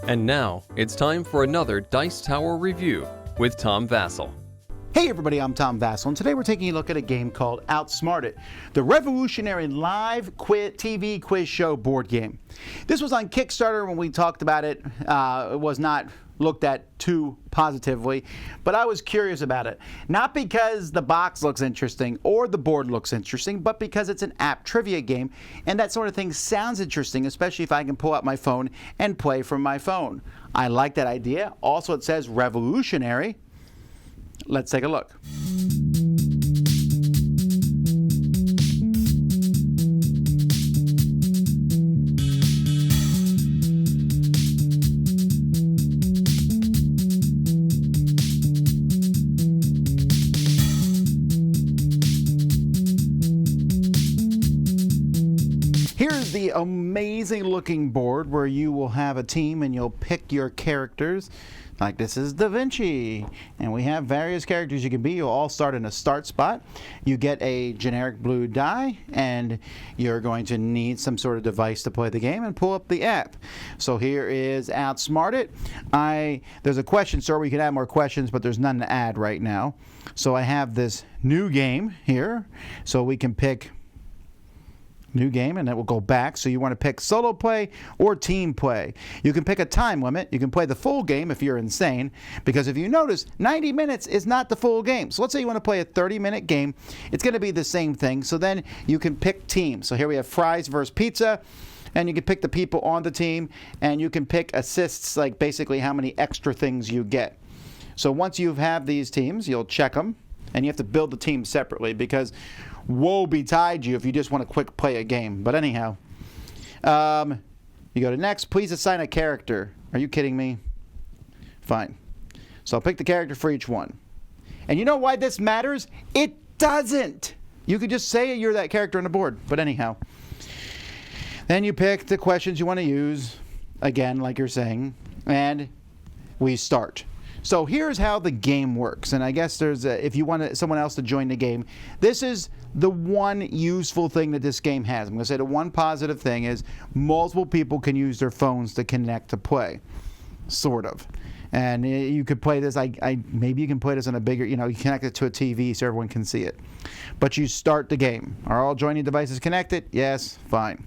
And now, it's time for another Dice Tower review with Tom Vasel. Hey everybody, I'm Tom Vasel, and today we're taking a look at a game called Outsmarted, the revolutionary live TV quiz show board game. This was on Kickstarter when we talked about it. It was not looked at too positively, but I was curious about it. Not because the box looks interesting or the board looks interesting, but because it's an app trivia game, and that sort of thing sounds interesting, especially if I can pull out my phone and play from my phone. I like that idea. Also, it says revolutionary. Let's take a look. Here's the amazing looking board where you will have a team and you'll pick your characters. Like this is Da Vinci, and we have various characters you can be. You'll all start in a start spot. You get a generic blue die, and you're going to need some sort of device to play the game and pull up the app. So here is Outsmarted. There's a question store where you can add more questions, but there's none to add right now. So I have this new game here, so we can pick new game, and it will go back. So you want to pick solo play or team play. You can pick a time limit. You can play the full game if you're insane, because if you notice, 90 minutes is not the full game. So let's say you want to play a 30-minute game. It's going to be the same thing. So then you can pick teams. So here we have fries versus pizza, and you can pick the people on the team, and you can pick assists, like basically how many extra things you get. So once you have these teams, you'll check them, and you have to build the team separately, because woe betide you if you just want to quick play a game. But anyhow, you go to next. Please assign a character. Are you kidding me? Fine. So I'll pick the character for each one. And you know why this matters? It doesn't. You could just say you're that character on the board. But anyhow, then you pick the questions you want to use, again, like you're saying, and we start. So here's how the game works, and I guess if you want someone else to join the game, this is the one useful thing that this game has. I'm going to say the one positive thing is multiple people can use their phones to connect to play, sort of. And you could play this, maybe you can play this on a bigger, you connect it to a TV so everyone can see it. But you start the game. Are all joining devices connected? Yes, fine.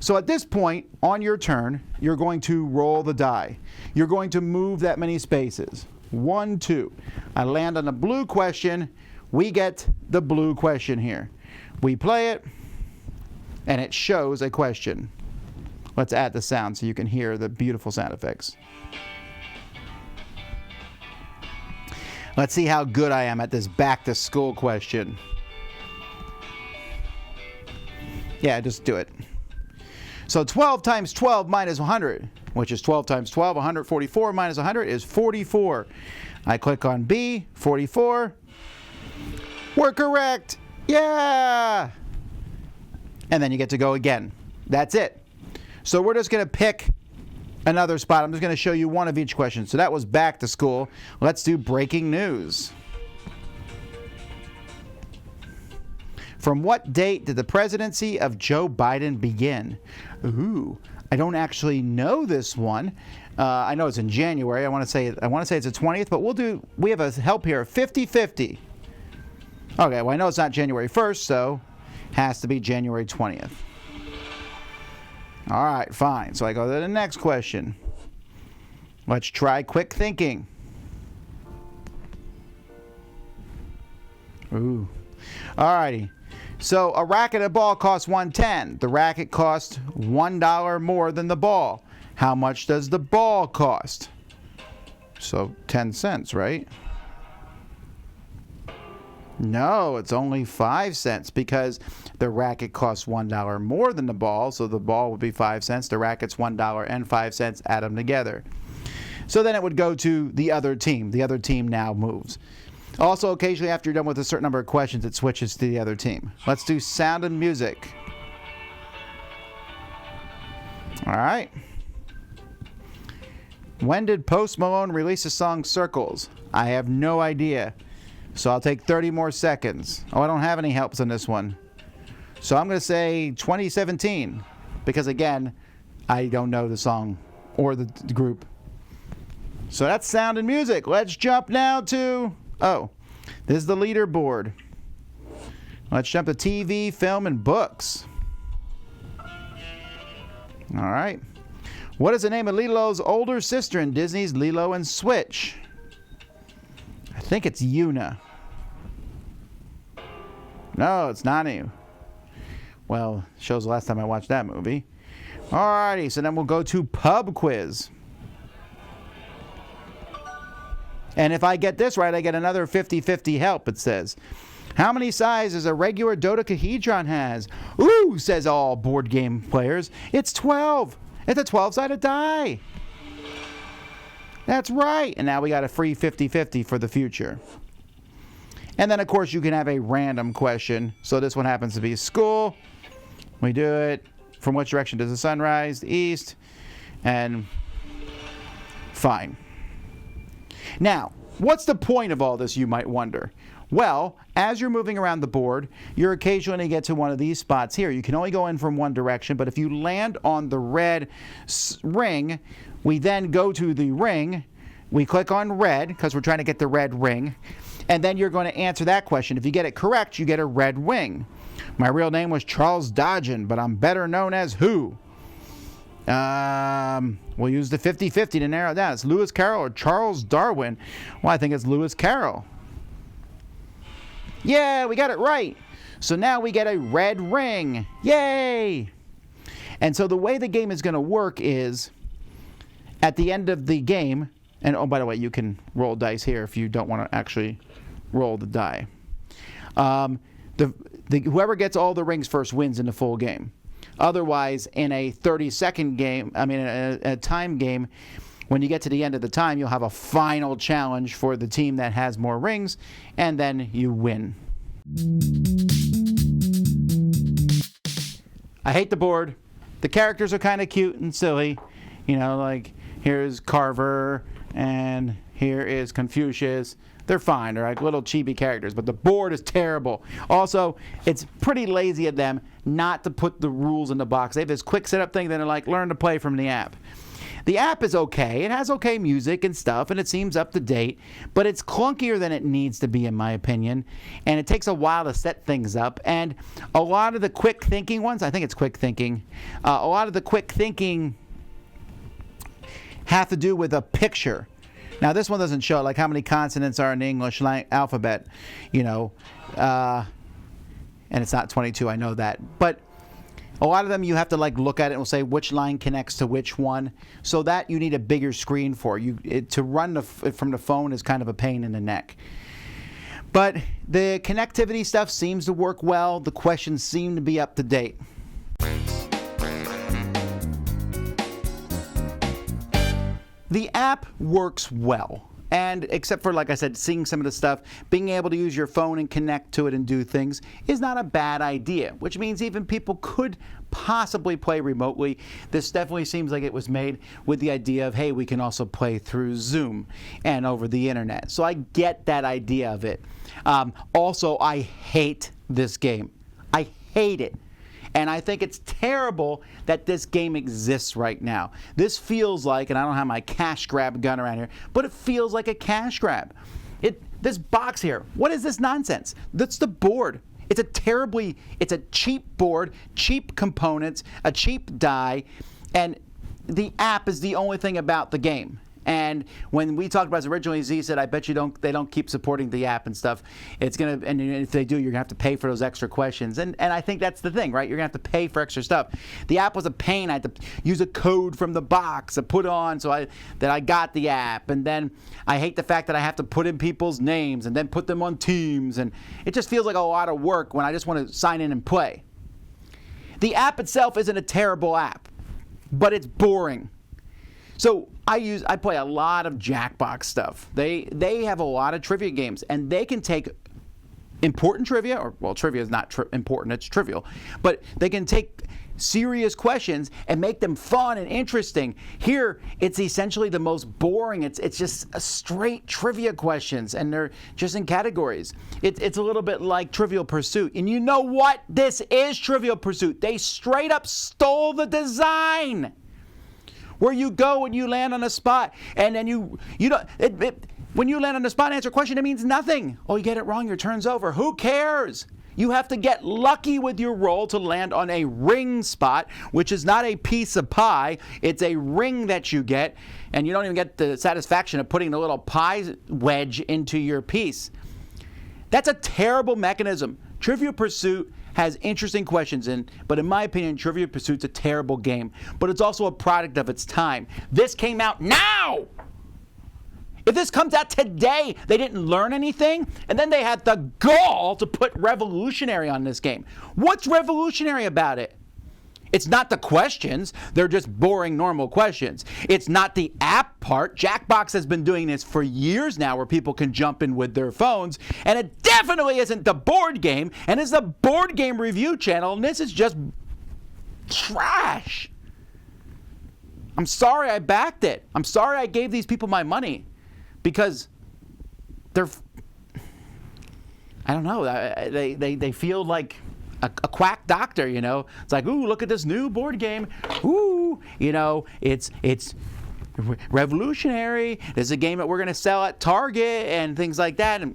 So at this point, on your turn, you're going to roll the die. You're going to move that many spaces. 1, 2. I land on a blue question. We get the blue question here. We play it, and it shows a question. Let's add the sound so you can hear the beautiful sound effects. Let's see how good I am at this back-to-school question. Yeah, just do it. So 12 times 12 minus 100, which is 12 times 12, 144 minus 100 is 44. I click on B, 44. We're correct. Yeah! And then you get to go again. That's it. So we're just going to pick another spot. I'm just going to show you one of each question. So that was back to school. Let's do breaking news. From what date did the presidency of Joe Biden begin? Ooh, I don't actually know this one. I know it's in January. I want to say it's the 20th, but we have a help here, 50-50. Okay, well I know it's not January 1st, so has to be January 20th. All right, fine. So I go to the next question. Let's try quick thinking. Ooh. All righty. So a racket and ball costs $1.10. The racket costs $1 more than the ball. How much does the ball cost? So 10 cents, right? No, it's only 5 cents because the racket costs $1 more than the ball, so the ball would be 5 cents. The racket's $1 and 5 cents. Add them together. So then it would go to the other team. The other team now moves. Also, occasionally after you're done with a certain number of questions, it switches to the other team. Let's do sound and music. All right. When did Post Malone release the song Circles? I have no idea. So I'll take 30 more seconds. Oh, I don't have any helps on this one. So I'm going to say 2017. Because again, I don't know the song or the group. So that's sound and music. Let's jump now to, this is the leaderboard. Let's jump to TV, film, and books. All right. What is the name of Lilo's older sister in Disney's Lilo and Switch? I think it's Yuna. No, it's Nanu. Well, shows the last time I watched that movie. Alrighty, so then we'll go to pub quiz. And if I get this right, I get another 50-50 help, it says. How many sizes a regular dodecahedron has? Ooh, says all board game players. It's 12. It's a 12-sided die. That's right. And now we got a free 50-50 for the future. And then, of course, you can have a random question. So this one happens to be school. We do it. From which direction does the sun rise? The east. And fine. Now, what's the point of all this, you might wonder? Well, as you're moving around the board, you're occasionally going to get to one of these spots here. You can only go in from one direction, but if you land on the red ring, we then go to the ring. We click on red, because we're trying to get the red ring, and then you're going to answer that question. If you get it correct, you get a red wing. My real name was Charles Dodgen, but I'm better known as who? We'll use the 50-50 to narrow it down. It's Lewis Carroll or Charles Darwin. Well, I think it's Lewis Carroll. Yeah, we got it right. So now we get a red ring. Yay! And so the way the game is going to work is, at the end of the game, and oh, by the way, you can roll dice here if you don't want to actually roll the die. Whoever gets all the rings first wins in the full game. Otherwise, in a 30-second game, a time game, when you get to the end of the time, you'll have a final challenge for the team that has more rings, and then you win. I hate the board. The characters are kind of cute and silly. You know, like here's Carver, and here is Confucius. They're fine. They're like little chibi characters, but the board is terrible. Also, it's pretty lazy of them not to put the rules in the box. They have this quick setup thing, then they're like, learn to play from the app. The app is okay. It has okay music and stuff, and it seems up to date, but it's clunkier than it needs to be, in my opinion, and it takes a while to set things up. And a lot of the quick thinking ones, I think it's quick thinking, a lot of the quick thinking have to do with a picture. Now, this one doesn't show like how many consonants are in the English alphabet, you know, and it's not 22, I know that, but a lot of them you have to like look at it and say which line connects to which one. So that you need a bigger screen for. To run from the phone is kind of a pain in the neck. But the connectivity stuff seems to work well. The questions seem to be up to date. The app works well. And except for, like I said, seeing some of the stuff, being able to use your phone and connect to it and do things is not a bad idea, which means even people could possibly play remotely. This definitely seems like it was made with the idea of, hey, we can also play through Zoom and over the internet. So I get that idea of it. Also, I hate this game. I hate it. And I think it's terrible that this game exists right now. This feels like, and I don't have my cash grab gun around here, but it feels like a cash grab. This box here, what is this nonsense? That's the board. It's a cheap board, cheap components, a cheap die, and the app is the only thing about the game. And when we talked about this originally, Z said, I bet they don't keep supporting the app and stuff. And if they do, you're going to have to pay for those extra questions. And I think that's the thing, right? You're going to have to pay for extra stuff. The app was a pain. I had to use a code from the box to put on that I got the app. And then I hate the fact that I have to put in people's names and then put them on teams. And it just feels like a lot of work when I just want to sign in and play. The app itself isn't a terrible app, but it's boring. So I play a lot of Jackbox stuff. They have a lot of trivia games, and they can take important trivia, trivia is not important, it's trivial, but they can take serious questions and make them fun and interesting. Here, it's essentially the most boring. It's just a straight trivia questions, and they're just in categories. It's a little bit like Trivial Pursuit. And you know what? This is Trivial Pursuit. They straight up stole the design. where you go and you land on a spot, and then you don't. When you land on a spot and answer a question, it means nothing. Oh, you get it wrong, your turn's over. Who cares? You have to get lucky with your roll to land on a ring spot, which is not a piece of pie. It's a ring that you get, and you don't even get the satisfaction of putting the little pie wedge into your piece. That's a terrible mechanism. Trivia Pursuit has interesting questions, but in my opinion, Trivia Pursuit's a terrible game. But it's also a product of its time. This came out now! If this comes out today, they didn't learn anything, and then they had the gall to put revolutionary on this game. What's revolutionary about it? It's not the questions. They're just boring, normal questions. It's not the app part. Jackbox has been doing this for years now where people can jump in with their phones. And it definitely isn't the board game. And it's the board game review channel, and this is just trash. I'm sorry I backed it. I'm sorry I gave these people my money. Because they're, I don't know, they feel like a quack doctor, you know. It's like, ooh, look at this new board game. Ooh, you know, it's revolutionary. There's a game that we're going to sell at Target and things like that. And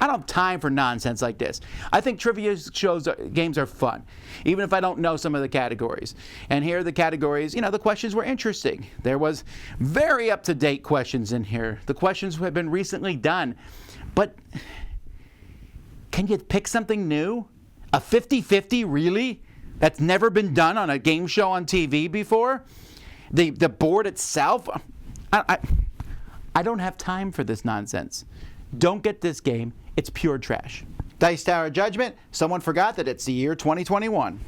I don't have time for nonsense like this. I think trivia games are fun, even if I don't know some of the categories. And here are the categories, you know, the questions were interesting. There was very up-to-date questions in here. The questions have been recently done. But can you pick something new? A 50-50, really? That's never been done on a game show on TV before? The board itself? I don't have time for this nonsense. Don't get this game. It's pure trash. Dice Tower Judgment. Someone forgot that it's the year 2021.